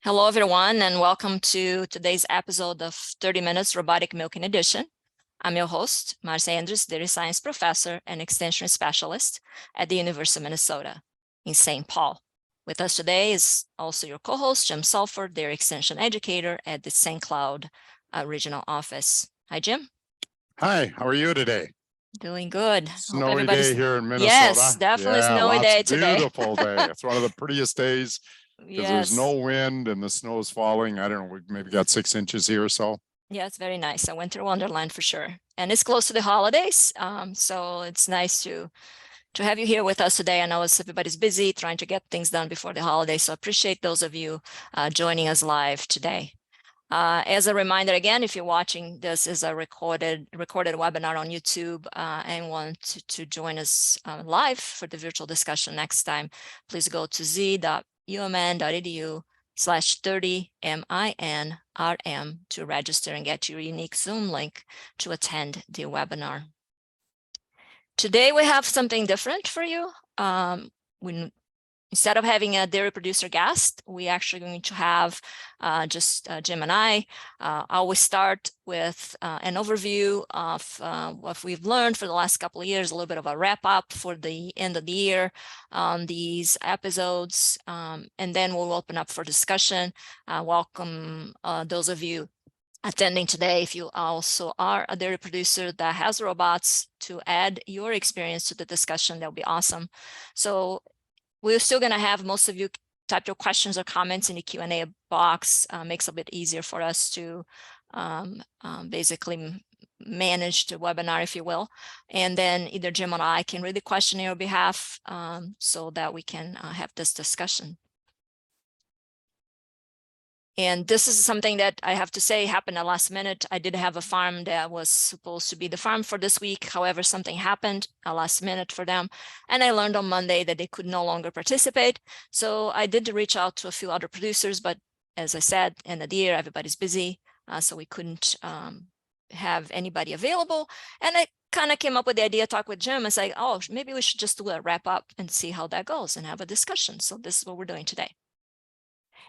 Hello, everyone, and welcome to today's episode of 30 Minutes Robotic Milking Edition. I'm your host, Marcia and Jim, dairy science professor and extension specialist at the University of Minnesota in St. Paul. With us today is also your co-host, Jim Sulfur, dairy extension educator at the St. Cloud Regional Office. Hi, Jim. Hi, how are you today? Doing good. Snowy day here in Minnesota. Yes, definitely snowy day today. Beautiful day. It's one of the prettiest days because there's no wind and the snow is falling. I don't know, we maybe got 6 inches here or so. Yeah, it's very nice. A winter wonderland for sure. And it's close to the holidays. So it's nice to have you here with us today. I know everybody's busy trying to get things done before the holidays. So I appreciate those of you joining us live today. As a reminder, again, if you're watching this as a recorded webinar on YouTube and want to join us live for the virtual discussion next time, please go to z.umn.edu/30minrm to register and get your unique Zoom link to attend the webinar. Today, we have something different for you. Instead of having a dairy producer guest, we actually going to have just Jim and I. I will start with an overview of what we've learned for the last couple of years, a little bit of a wrap up for the end of the year on these episodes, and then we'll open up for discussion. Welcome those of you attending today. If you also are a dairy producer that has robots, to add your experience to the discussion, that would be awesome. So we're still going to have most of you type your questions or comments in the Q&A box. Makes it a bit easier for us to basically manage the webinar, if you will. And then either Jim or I can read the question on your behalf so that we can have this discussion. And this is something that I have to say happened at last minute. I did have a farm that was supposed to be the farm for this week. However, something happened at last minute for them. And I learned on Monday that they could no longer participate. So I did reach out to a few other producers, but as I said, end of the year, everybody's busy. So we couldn't have anybody available. And I kind of came up with the idea, talk with Jim and say, oh, maybe we should just do a wrap up and see how that goes and have a discussion. So this is what we're doing today.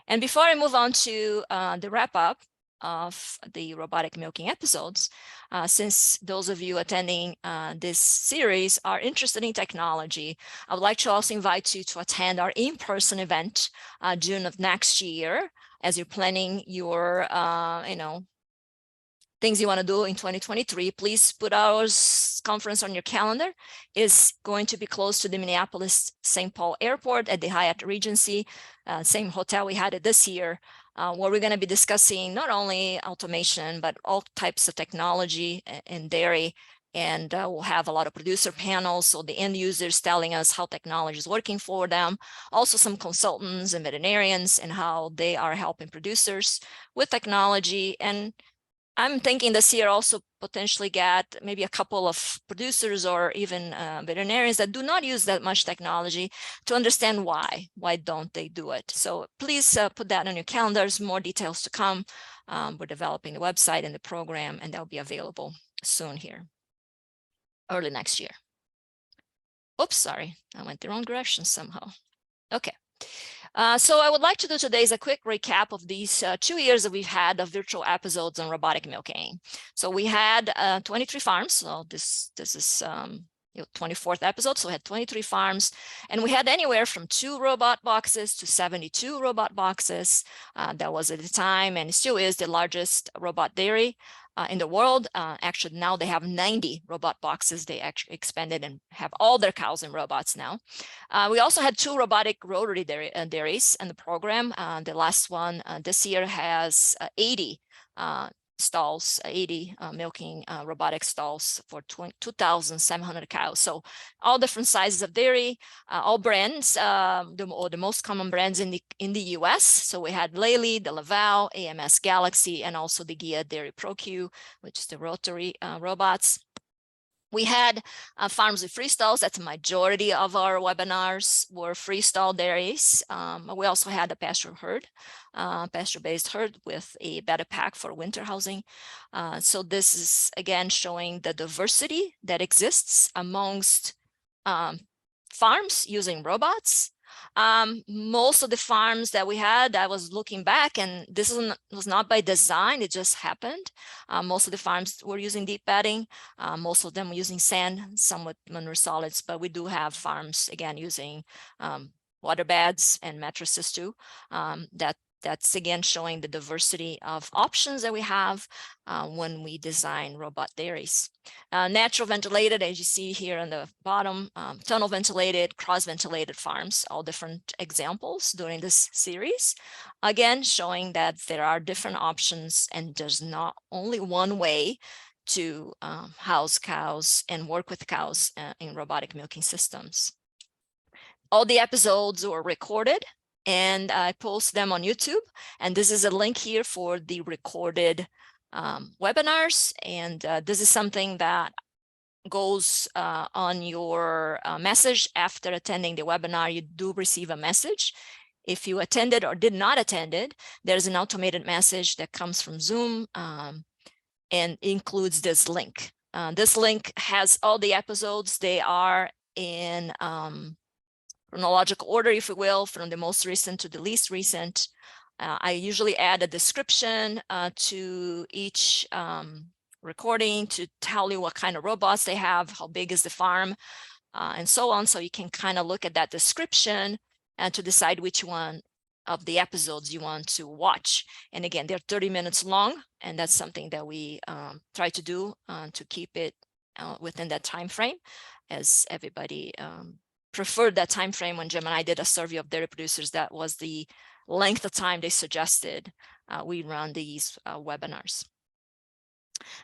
And before I move on to the wrap up of the robotic milking episodes, since those of you attending this series are interested in technology, I would like to also invite you to attend our in-person event June of next year as you're planning your, things you want to do in 2023. Please put our conference on your calendar. It's going to be close to the Minneapolis-St. Paul Airport at the Hyatt Regency, same hotel we had it this year, where we're going to be discussing not only automation, but all types of technology in dairy. And we'll have a lot of producer panels, so the end users telling us how technology is working for them. Also some consultants and veterinarians and how they are helping producers with technology. And I'm thinking this year also potentially get maybe a couple of producers or even veterinarians that do not use that much technology to understand why don't they do it. So please put that on your calendars, more details to come. We're developing the website and the program, and that'll be available soon here, early next year. Oops, sorry, I went the wrong direction somehow. Okay. So I would like to do today is a quick recap of these 2 years that we've had of virtual episodes on robotic milking. So we had 23 farms. So this is 24th episode. So we had 23 farms, and we had anywhere from 2 robot boxes to 72 robot boxes. That was at the time, and it still is the largest robot dairy in the world. Actually, now they have 90 robot boxes. They actually expanded and have all their cows and robots now. We also had 2 robotic rotary dairies in the program. The last one this year has 80 stalls, 80 milking robotic stalls for 2,700 cows. So all different sizes of dairy, all brands, the most common brands in the US. So we had Lely, the Laval, AMS Galaxy, and also the Gia Dairy ProQ, which is the rotary robots. We had farms with freestalls. That's the majority of our webinars were freestall dairies. We also had a pasture-based herd with a betta pack for winter housing. So this is, again, showing the diversity that exists amongst farms using robots. Most of the farms that we had, I was looking back, and this was not by design, it just happened. Most of the farms were using deep bedding. Most of them were using sand, some with manure solids, but we do have farms, again, using water beds and mattresses too. That's again showing the diversity of options that we have when we design robot dairies. Natural ventilated, as you see here on the bottom, tunnel ventilated, cross ventilated farms, all different examples during this series. Again, showing that there are different options and there's not only one way to house cows and work with cows in robotic milking systems. All the episodes were recorded and I post them on YouTube. And this is a link here for the recorded webinars. And this is something that goes on your message after attending the webinar. You do receive a message. If you attended or did not attend it, there's an automated message that comes from Zoom and includes this link. This link has all the episodes. They are in chronological order, if you will, from the most recent to the least recent. I usually add a description to each recording to tell you what kind of robots they have, how big is the farm, and so on. So you can kind of look at that description and to decide which one of the episodes you want to watch. And again, they're 30 minutes long, and that's something that we try to do to keep it within that time frame, as everybody preferred that time frame. When Jim and I did a survey of dairy producers, that was the length of time they suggested we run these webinars.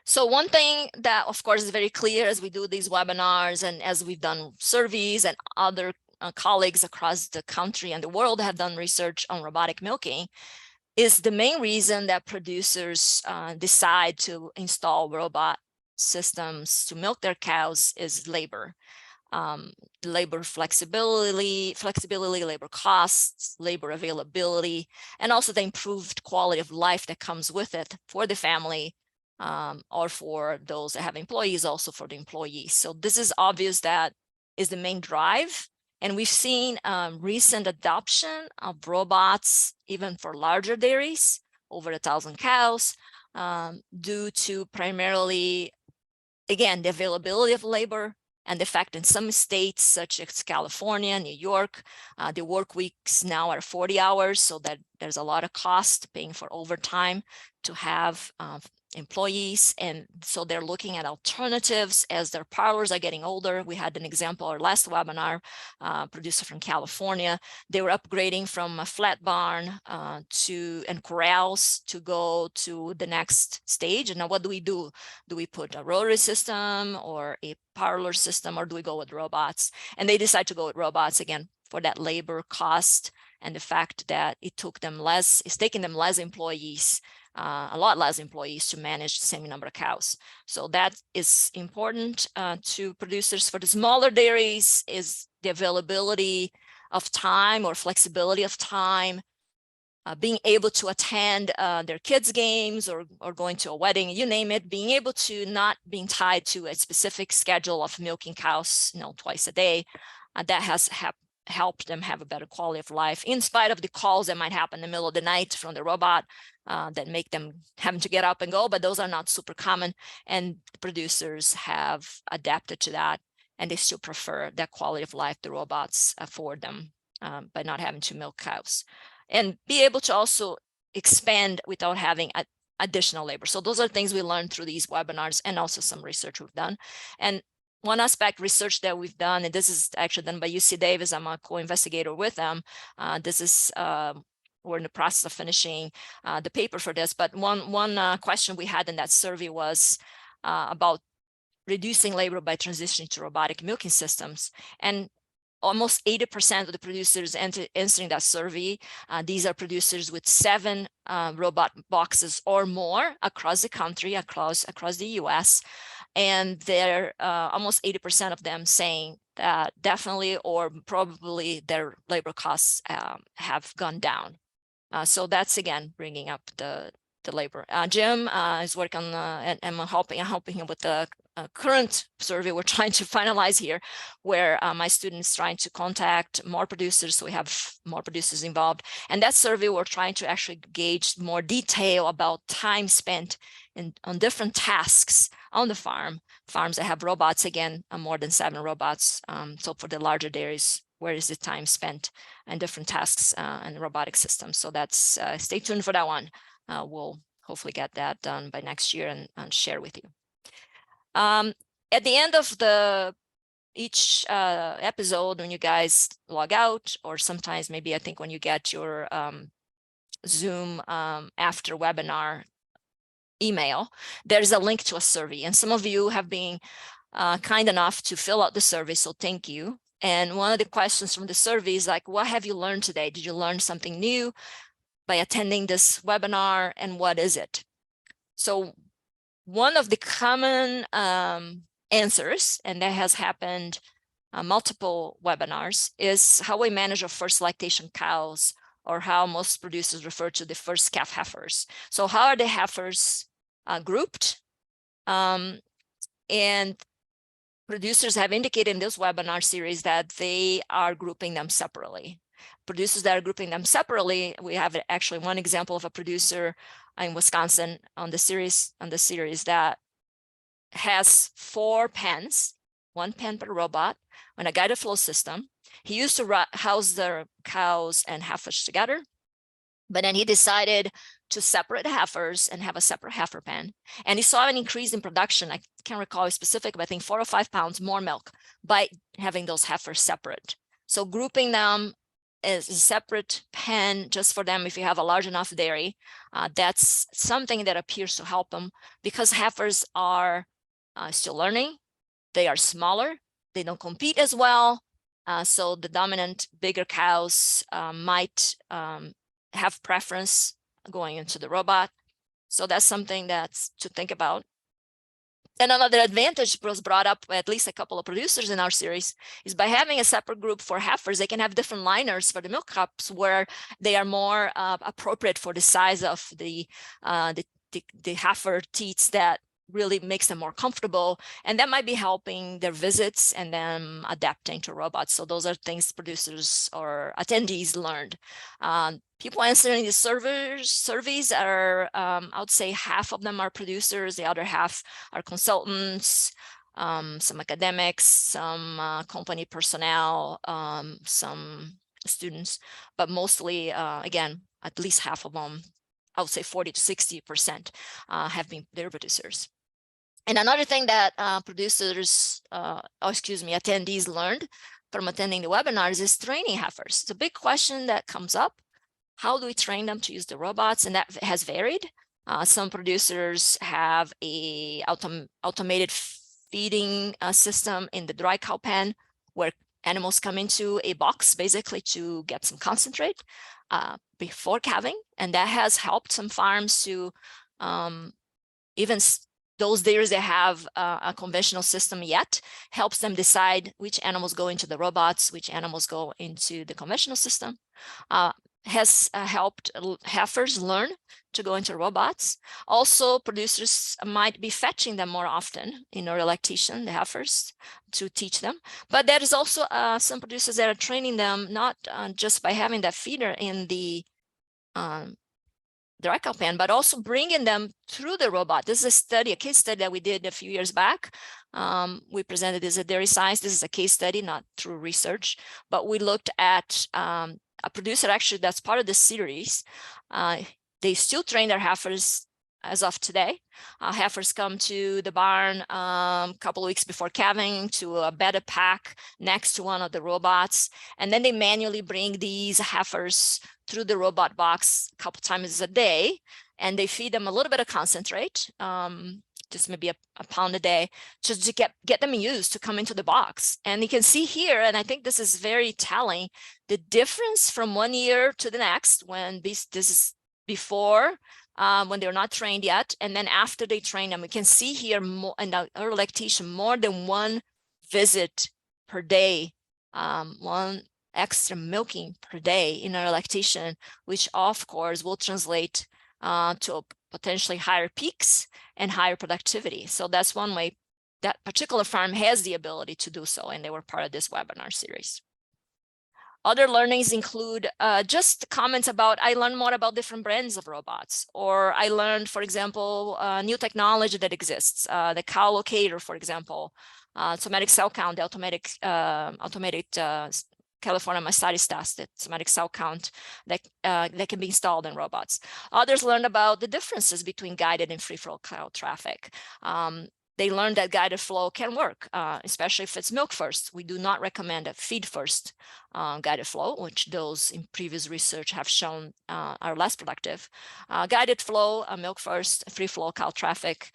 So one thing that, of course, is very clear as we do these webinars and as we've done surveys and other colleagues across the country and the world have done research on robotic milking, is the main reason that producers decide to install robot systems to milk their cows is labor. Labor flexibility, labor costs, labor availability, and also the improved quality of life that comes with it for the family, or for those that have employees, also for the employees. So this is obvious that is the main drive. And we've seen recent adoption of robots, even for larger dairies, over 1,000 cows, due to primarily, again, the availability of labor, and the fact in some states such as California, New York, the work weeks now are 40 hours, so that there's a lot of cost paying for overtime to have employees. And so they're looking at alternatives as their parlors are getting older. We had an example, our last webinar, producer from California, they were upgrading from a flat barn and corrals to go to the next stage. And now what do we do? Do we put a rotary system or a parlor system, or do we go with robots? And they decide to go with robots, again, for that labor cost and the fact that it's taking them less employees, a lot less employees to manage the same number of cows. So that is important to producers. For the smaller dairies is the availability of time or flexibility of time, being able to attend their kids' games or going to a wedding, you name it, being able to not being tied to a specific schedule of milking cows, twice a day. That has helped them have a better quality of life, in spite of the calls that might happen in the middle of the night from the robot that make them having to get up and go, but those are not super common. And producers have adapted to that, and they still prefer that quality of life the robots afford them by not having to milk cows. And be able to also expand without having additional labor. So those are things we learned through these webinars and also some research we've done. And one aspect research that we've done, and this is actually done by UC Davis, I'm a co-investigator with them. This is, we're in the process of finishing the paper for this, but one question we had in that survey was about reducing labor by transitioning to robotic milking systems. And almost 80% of the producers answering that survey, these are producers with 7 robot boxes or more across the country, across the US. And they're almost 80% of them saying that definitely or probably their labor costs have gone down. So that's, again, bringing up the labor. Jim is working on, and I'm helping him with the current survey we're trying to finalize here, where my students trying to contact more producers, so we have more producers involved. And that survey, we're trying to actually gauge more detail about time spent on different tasks on the farms that have robots, again, more than 7 robots. So for the larger dairies, where is the time spent and different tasks and robotic systems. So that's, stay tuned for that one. We'll hopefully get that done by next year and share with you. At the end of each episode, when you guys log out, or sometimes maybe I think when you get your Zoom after webinar email, there's a link to a survey. And some of you have been kind enough to fill out the survey, so thank you. And one of the questions from the survey is like, what have you learned today? Did you learn something new by attending this webinar, and what is it? So one of the common answers, and that has happened multiple webinars, is how we manage our first lactation cows, or how most producers refer to the first calf heifers. So how are the heifers grouped? And producers have indicated in this webinar series that they are grouping them separately. Producers that are grouping them separately, we have actually one example of a producer in Wisconsin on the series that has 4 pens, 1 pen per robot, on a guided flow system. He used to house their cows and heifers together, but then he decided to separate the heifers and have a separate heifer pen. And he saw an increase in production. I can't recall specific, but I think 4 or 5 pounds more milk by having those heifers separate. So grouping them as a separate pen just for them, if you have a large enough dairy, that's something that appears to help them, because heifers are still learning. They are smaller. They don't compete as well. So the dominant bigger cows might have preference going into the robot. So that's something that's to think about. And another advantage was brought up by at least a couple of producers in our series is by having a separate group for heifers, they can have different liners for the milk cups where they are more appropriate for the size of the heifer teats that really makes them more comfortable, and that might be helping their visits and them adapting to robots. So those are things producers or attendees learned. People answering the surveys are, I would say half of them are producers, the other half are consultants, some academics, some company personnel, some students, but mostly, again, at least half of them, I would say 40 to 60% have been their producers. And another thing that attendees learned from attending the webinars is training heifers. It's a big question that comes up. How do we train them to use the robots? And that has varied. Some producers have a automated feeding system in the dry cow pen, where animals come into a box basically to get some concentrate before calving. And that has helped some farms to even those dairies that have a conventional system yet, helps them decide which animals go into the robots, which animals go into the conventional system. Has helped heifers learn to go into robots. Also, producers might be fetching them more often in early lactation, the heifers, to teach them. But there is also some producers that are training them not just by having that feeder in the dry cow pen, but also bringing them through the robot. This is a case study that we did a few years back. We presented this at Dairy Science. This is a case study, not through research, but we looked at a producer actually that's part of this series. They still train their heifers as of today. Heifers come to the barn a couple of weeks before calving to a bedded pack next to one of the robots. And then they manually bring these heifers through the robot box a couple times a day. And they feed them a little bit of concentrate, just maybe a pound a day, just to get them used to come into the box. And you can see here, and I think this is very telling, the difference from 1 year to the next when this is before, when they're not trained yet, and then after they train them. We can see here more in the early lactation, more than 1 visit per day, 1 extra milking per day in early lactation, which of course will translate to potentially higher peaks and higher productivity. So that's one way that particular farm has the ability to do so, and they were part of this webinar series. Other learnings include just comments about, I learned more about different brands of robots, or I learned, for example, new technology that exists, the cow locator, for example, somatic cell count, the automated California Mastitis test, the somatic cell count that can be installed in robots. Others learned about the differences between guided and free flow cow traffic. They learned that guided flow can work, especially if it's milk first. We do not recommend a feed first guided flow, which those in previous research have shown are less productive. Guided flow, milk first, free flow cow traffic,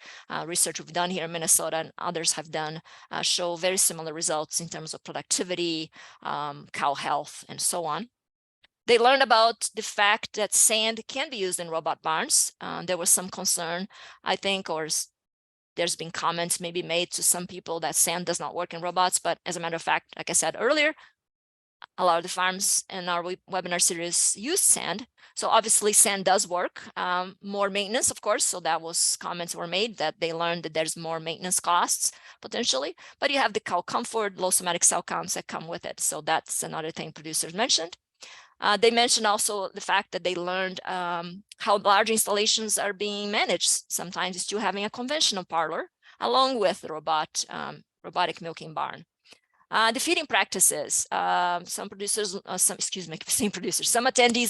research we've done here in Minnesota and others have done show very similar results in terms of productivity, cow health, and so on. They learned about the fact that sand can be used in robot barns. There was some concern, I think, or there's been comments maybe made to some people that sand does not work in robots, but as a matter of fact, like I said earlier, a lot of the farms in our webinar series use sand. So obviously sand does work, more maintenance, of course. So that was comments were made that they learned that there's more maintenance costs potentially, but you have the cow comfort, low somatic cell counts that come with it. So that's another thing producers mentioned. They mentioned also the fact that they learned how large installations are being managed. Sometimes it's still having a conventional parlor along with the robotic milking barn. The feeding practices, some attendees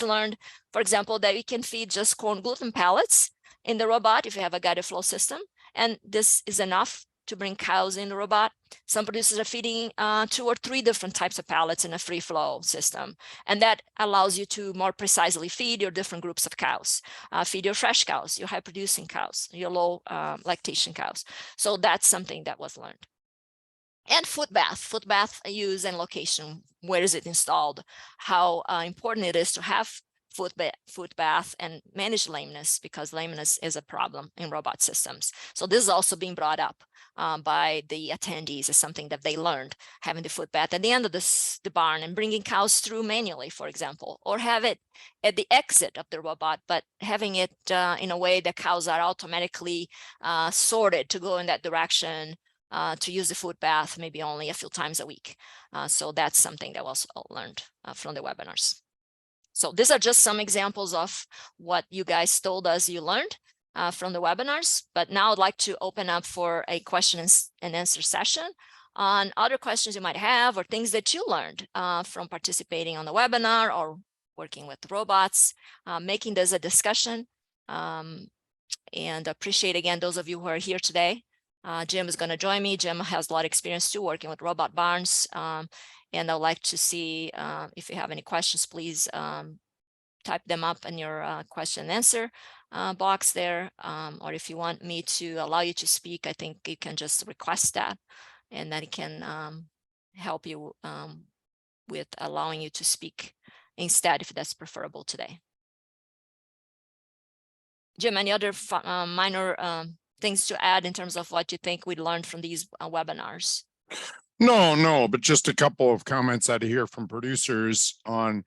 learned, for example, that you can feed just corn gluten pellets in the robot if you have a guided flow system, and this is enough to bring cows in the robot. Some producers are feeding 2 or 3 different types of pellets in a free flow system. And that allows you to more precisely feed your different groups of cows. Feed your fresh cows, your high producing cows, your low lactation cows. So that's something that was learned. And foot bath use and location. Where is it installed? How important it is to have foot bath and manage lameness, because lameness is a problem in robot systems. So this is also being brought up by the attendees as something that they learned, having the foot bath at the end of the barn and bringing cows through manually, for example, or have it at the exit of the robot, but having it in a way that cows are automatically sorted to go in that direction, to use the foot bath maybe only a few times a week. So that's something that was learned from the webinars. So these are just some examples of what you guys told us you learned from the webinars. But now I'd like to open up for a question and answer session on other questions you might have or things that you learned from participating on the webinar or working with robots, making this a discussion. And appreciate again those of you who are here today. Jim is going to join me. Jim has a lot of experience too working with robot barns. And I'd like to see if you have any questions, please type them up in your question and answer box there. Or if you want me to allow you to speak, I think you can just request that, and then it can help you with allowing you to speak instead, if that's preferable today. Jim, any other minor things to add in terms of what you think we learned from these webinars? No, but just a couple of comments I'd hear from producers on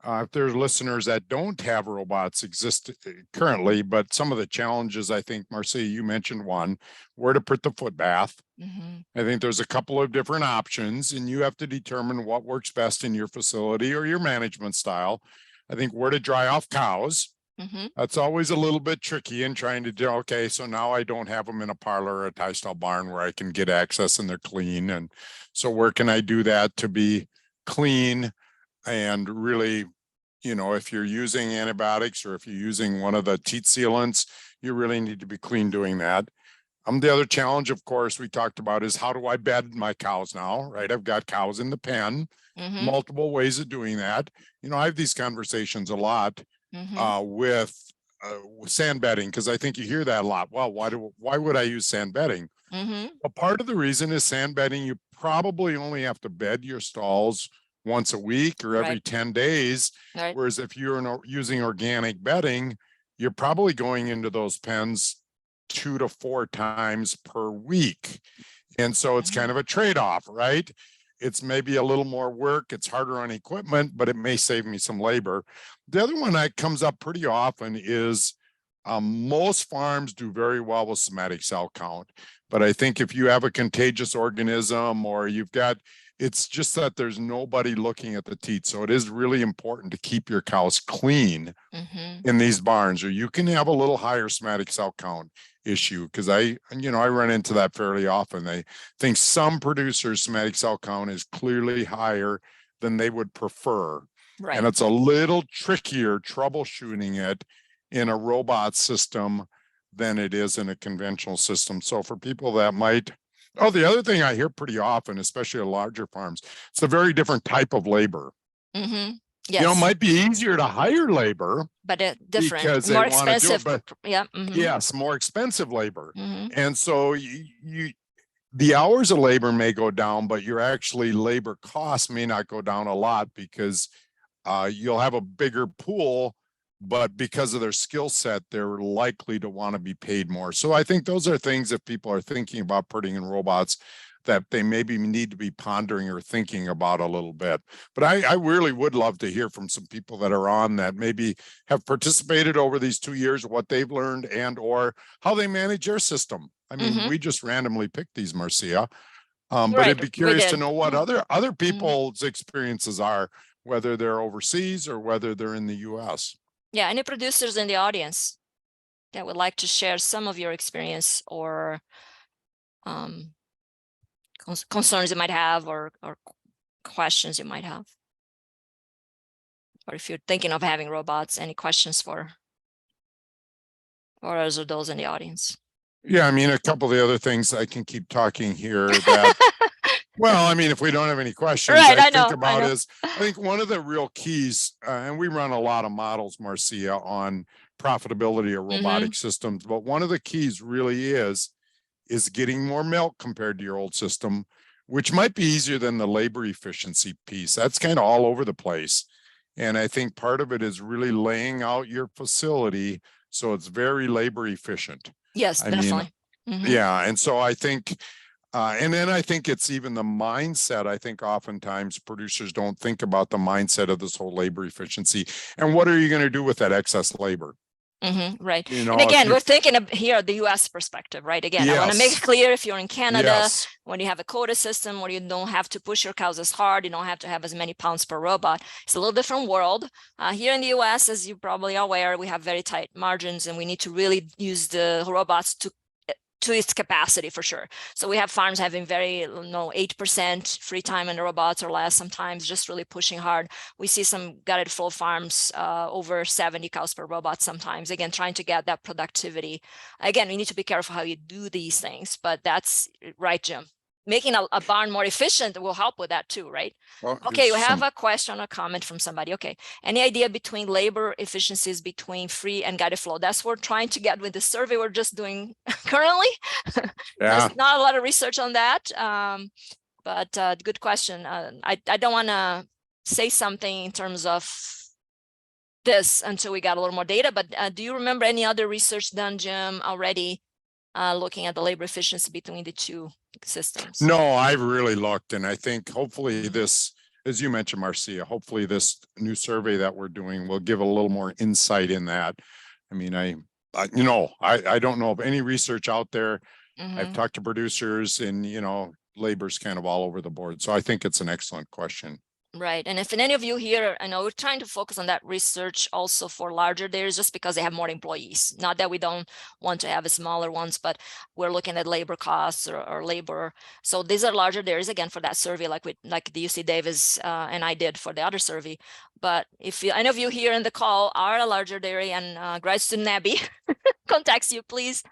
if there's listeners that don't have robots exist currently, but some of the challenges, I think, Marcia, you mentioned one, where to put the foot bath. Mm-hmm. I think there's a couple of different options, and you have to determine what works best in your facility or your management style. I think where to dry off cows. Mm-hmm. That's always a little bit tricky in trying to do, okay, so now I don't have them in a parlor or a tie stall barn where I can get access and they're clean. And so where can I do that to be clean and really, you know, if you're using antibiotics or if you're using one of the teat sealants, you really need to be clean doing that. The other challenge, of course, we talked about is how do I bed my cows now, right? I've got cows in the pen, multiple ways of doing that. You know, I have these conversations a lot. With sand bedding, because I think you hear that a lot. Well, why would I use sand bedding? Well, part of the reason is sand bedding, you probably only have to bed your stalls once a week or every 10 days. Right. Whereas if you're using organic bedding, you're probably going into those pens 2 to 4 times per week. And so it's kind of a trade-off, right? It's maybe a little more work. It's harder on equipment, but it may save me some labor. The other one that comes up pretty often is Most farms do very well with somatic cell count, but I think if you have a contagious organism or you've got, it's just that there's nobody looking at the teat. So it is really important to keep your cows clean in these barns, or you can have a little higher somatic cell count issue. Cause I run into that fairly often. I think some producers' somatic cell count is clearly higher than they would prefer. Right. And it's a little trickier troubleshooting it in a robot system than it is in a conventional system. So for people that might, the other thing I hear pretty often, especially at larger farms, it's a very different type of labor. Yes. It might be easier to hire labor, but different, because more they want to do it, expensive. but Yeah. yes, more expensive labor. And so the hours of labor may go down, but your actually labor costs may not go down a lot, because you'll have a bigger pool, but because of their skill set, they're likely to want to be paid more. So I think those are things that people are thinking about putting in robots that they maybe need to be pondering or thinking about a little bit. But I really would love to hear from some people that are on that maybe have participated over these 2 years, what they've learned and or how they manage their system. I mean, we just randomly picked these, Marcia. But I'd be curious to know what other people's experiences are, whether they're overseas or whether they're in the US. Yeah, any producers in the audience that would like to share some of your experience or concerns you might have, or questions you might have, or if you're thinking of having robots, any questions for or those in the audience? Yeah, I mean, a couple of the other things I can keep talking here that, well, I mean, if we don't have any questions, Right, I think about is, I think one of the real keys, and we run a lot of models, Marcia, on profitability of robotic systems, but one of the keys really is getting more milk compared to your old system, which might be easier than the labor efficiency piece. That's kind of all over the place. And I think part of it is really laying out your facility so it's very labor efficient. Yes, definitely. Yeah. And so I think, and then I think it's even the mindset. I think oftentimes producers don't think about the mindset of this whole labor efficiency. And what are you going to do with that excess labor? Right. And again, we're thinking of here the US perspective, right? Again, I want to make it clear, if you're in Canada, when you have a quota system where you don't have to push your cows as hard, you don't have to have as many pounds per robot. It's a little different world. Here in the US, as you probably are aware, we have very tight margins, and we need to really use the robots to its capacity for sure. So we have farms having very 8% free time in the robots or less, sometimes just really pushing hard. We see some gutted flow farms over 70 cows per robot sometimes, again, trying to get that productivity. Again, we need to be careful how you do these things, but that's right, Jim. Making a barn more efficient will help with that too, right? Well, okay, we have a question or comment from somebody. Okay, any idea between labor efficiencies between free and guided flow? That's what we're trying to get with the survey we're just doing currently. There's not a lot of research on that, but good question. I don't want to say something in terms of this until we got a little more data, but do you remember any other research done, Jim, already looking at the labor efficiency between the two systems? No, I've really looked, and I think hopefully this, as you mentioned, Marcia, hopefully this new survey that we're doing will give a little more insight in that. I mean, I don't know of any research out there. I've talked to producers, and labor's kind of all over the board. So I think it's an excellent question. Right. And if any of you here, I know we're trying to focus on that research also for larger dairies, just because they have more employees. Not that we don't want to have smaller ones, but we're looking at labor costs or labor. So these are larger dairies, again, for that survey, like the UC Davis and I did for the other survey. But if any of you here in the call are a larger dairy and grad student Abby contacts you, please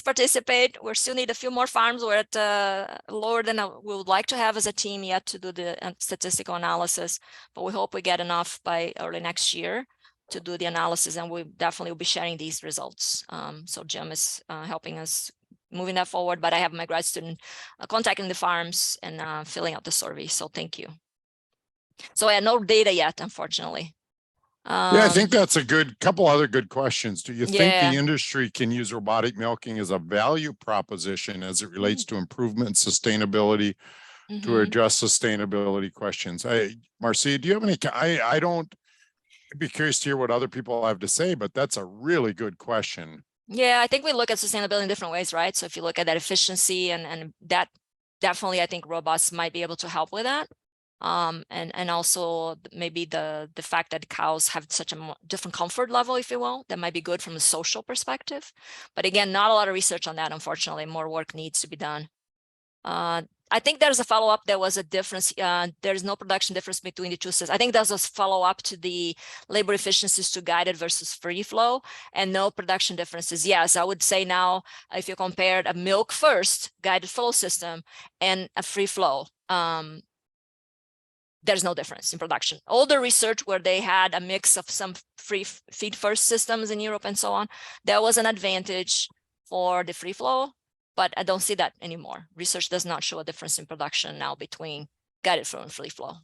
participate. We still need a few more farms. We're at lower than we would like to have as a team yet to do the statistical analysis, but we hope we get enough by early next year to do the analysis, and we definitely will be sharing these results. So Jim is helping us moving that forward, but I have my grad student contacting the farms and filling out the survey. So thank you. So I have no data yet, unfortunately. Yeah, I think that's a couple other good questions. Do you think the industry can use robotic milking as a value proposition as it relates to improvement and sustainability to address sustainability questions? Marcia, do you have any? I don't. I'd be curious to hear what other people have to say, but that's a really good question. Yeah, I think we look at sustainability in different ways, right? So if you look at that efficiency and that definitely, I think robots might be able to help with that. And also maybe the fact that cows have such a different comfort level, if you will, that might be good from a social perspective. But again, not a lot of research on that, unfortunately. More work needs to be done. I think there's a follow-up. There was a difference. There's no production difference between the two systems. I think there's a follow-up to the labor efficiencies to guided versus free flow, and no production differences. Yes, I would say now, if you compared a milk first guided flow system and a free flow, there's no difference in production. All the research where they had a mix of some free feed first systems in Europe and so on, there was an advantage for the free flow, but I don't see that anymore. Research does not show a difference in production now between guided flow and free flow.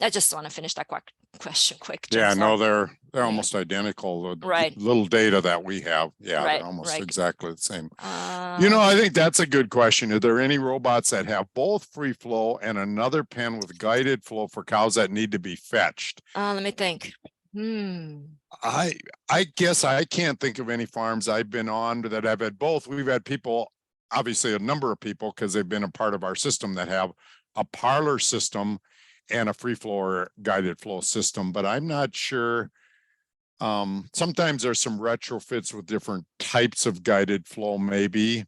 I just want to finish that question quick. Jim, Yeah, no, sorry. they're almost identical. The Right. little data that we have. Yeah, Right, they're almost right. exactly the same. I think that's a good question. Are there any robots that have both free flow and another pen with guided flow for cows that need to be fetched? Let me think. I guess I can't think of any farms I've been on that have had both. We've had people, obviously a number of people, because they've been a part of our system, that have a parlor system and a free flow or guided flow system, but I'm not sure. Sometimes there's some retrofits with different types of guided flow, maybe,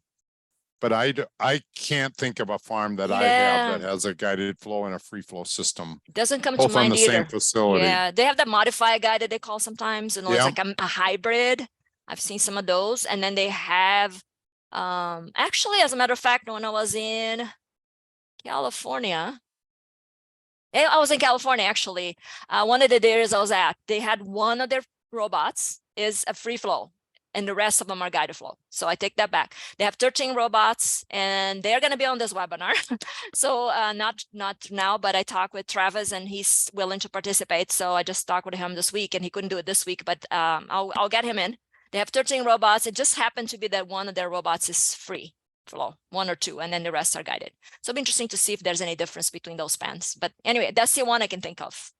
but I can't think of a farm that I have that has a guided flow and a free flow system. Doesn't come both to mind on the either. same facility. Yeah, they have the modified guided they call sometimes, and it's Yeah. like a hybrid. I've seen some of those, and then they have actually, as a matter of fact, when I was in California, I was in California actually. One of the areas I was at, they had one of their robots is a free flow, and the rest of them are guided flow. So I take that back. They have 13 robots, and they're going to be on this webinar. So not now, but I talked with Travis, and he's willing to participate. So I just talked with him this week, and he couldn't do it this week, but I'll get him in. They have 13 robots. It just happened to be that one of their robots is free flow, one or two, and then the rest are guided. So it'll be interesting to see if there's any difference between those pans. But anyway, that's the one I can think of.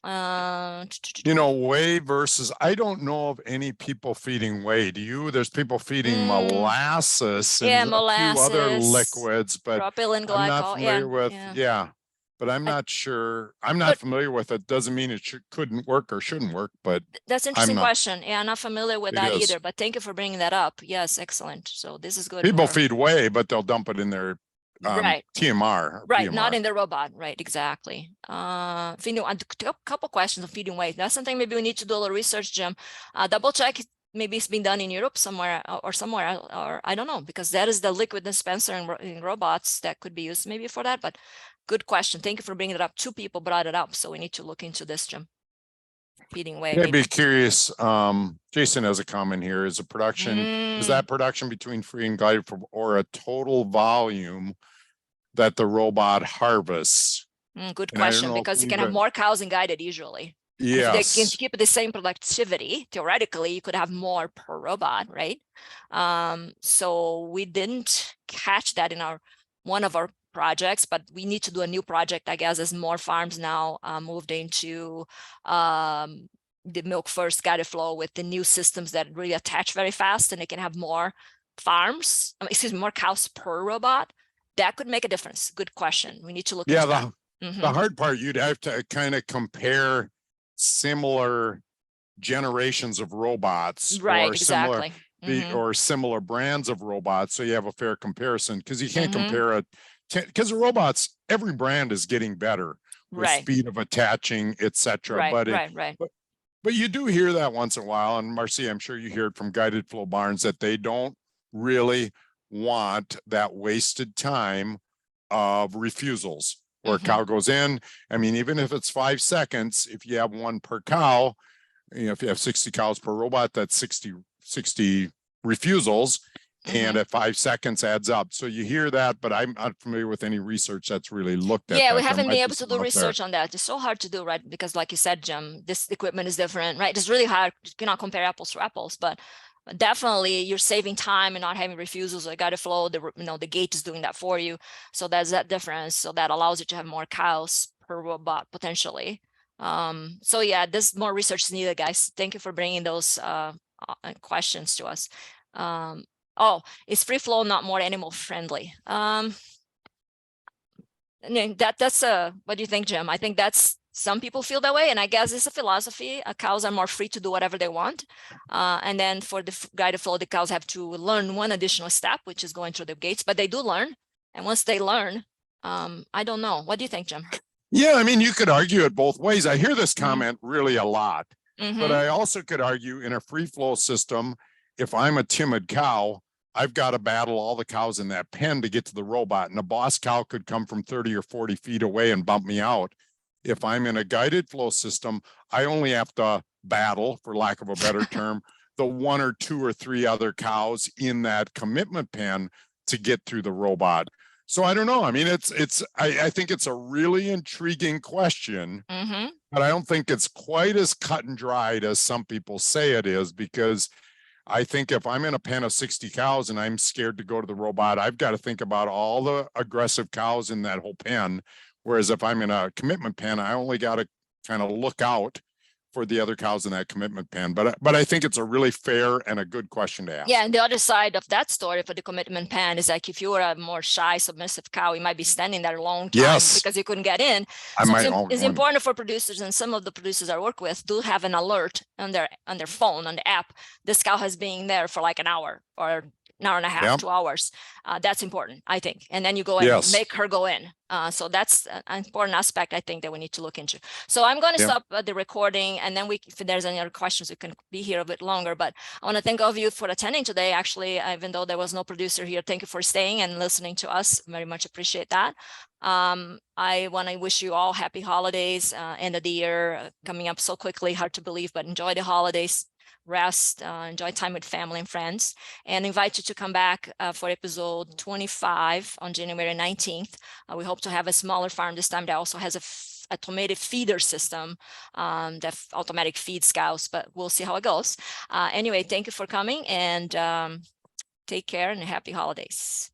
Whey versus, I don't know of any people feeding whey. Do you? There's people feeding molasses and a few other liquids, but propylene I'm not glycol. familiar with. Yeah, but I'm not sure. I'm not familiar with it. Doesn't mean it couldn't work or shouldn't work, but that's an interesting question. Yeah, I'm not familiar with that either, but thank you for bringing that up. Yes, excellent. So this is good. People feed whey, but they'll dump it in their right TMR. Right, PMR. not in the robot. Right, exactly. Feeding, a couple questions on feeding whey. That's something maybe we need to do a little research, Jim. Double check. Maybe it's been done in Europe somewhere or I don't know, because that is the liquid dispenser in robots that could be used maybe for that. But good question. Thank you for bringing it up. Two people brought it up, so we need to look into this, Jim. Feeding whey. I'd be curious. Jason has a comment here. Is that production between free and guided or a total volume that the robot harvests? Good question, because you can have more cows in guided usually. Yes. If they can keep the same productivity, theoretically, you could have more per robot, right? So we didn't catch that in one of our projects, but we need to do a new project, I guess, as more farms now moved into the milk first guided flow with the new systems that really attach very fast, and they can have more farms, more cows per robot. That could make a difference. Good question. We need to look into that. The hard part, you'd have to kind of compare similar generations of robots, right? Exactly. Or similar brands of robots, so you have a fair comparison, because you can't compare because the robots, every brand is getting better with speed of attaching, etc. But you do hear that once in a while, and Marcia, I'm sure you hear it from guided flow barns, that they don't really want that wasted time of refusals where a cow goes in. I mean, even if it's 5 seconds, if you have one per cow, if you have 60 cows per robot, that's 60 refusals, and at 5 seconds adds up. So you hear that, but I'm not familiar with any research that's really looked at. Yeah, we haven't been able to do research on that. It's so hard to do, right? Because like you said, Jim, this equipment is different, right? It's really hard. You cannot compare apples to apples, but definitely you're saving time and not having refusals. I got to flow, the gate is doing that for you. So there's that difference. So that allows you to have more cows per robot potentially. So yeah, this more research is needed, guys. Thank you for bringing those questions to us. Oh, is free flow not more animal friendly? That's what do you think, Jim? I think that's some people feel that way, and I guess it's a philosophy. Cows are more free to do whatever they want, and then for the guided flow, the cows have to learn one additional step, which is going through the gates. But they do learn, and once they learn, I don't know. What do you think, Jim? Yeah, I mean, you could argue it both ways. I hear this comment really a lot, but I also could argue in a free flow system, if I'm a timid cow, I've got to battle all the cows in that pen to get to the robot, and a boss cow could come from 30 or 40 feet away and bump me out. If I'm in a guided flow system, I only have to battle, for lack of a better term, the 1 or 2 or 3 other cows in that commitment pen to get through the robot. So I don't know. I mean, I think it's a really intriguing question, but I don't think it's quite as cut and dried as some people say it is, because I think if I'm in a pen of 60 cows and I'm scared to go to the robot, I've got to think about all the aggressive cows in that whole pen. Whereas if I'm in a commitment pen, I only got to kind of look out for the other cows in that commitment pen. But I think it's a really fair and a good question to ask. Yeah, and the other side of that story for the commitment pen is like if you were a more shy, submissive cow, you might be standing there a long time because you couldn't get in. It's important for producers, and some of the producers I work with do have an alert on their phone, on the app. This cow has been there for like an hour or an hour and a half, 2 hours. That's important, I think. And then you go and make her go in. So that's an important aspect, I think, that we need to look into. So I'm going to stop the recording, and then if there's any other questions, we can be here a bit longer. But I want to thank all of you for attending today. Actually, even though there was no producer here, thank you for staying and listening to us. Very much appreciate that. I want to wish you all happy holidays, end of the year coming up so quickly, hard to believe, but enjoy the holidays. Rest, enjoy time with family and friends, and invite you to come back for episode 25 on January 19th. We hope to have a smaller farm this time that also has a automated feeder system that automatic feeds cows, but we'll see how it goes. Anyway, thank you for coming, and take care and happy holidays.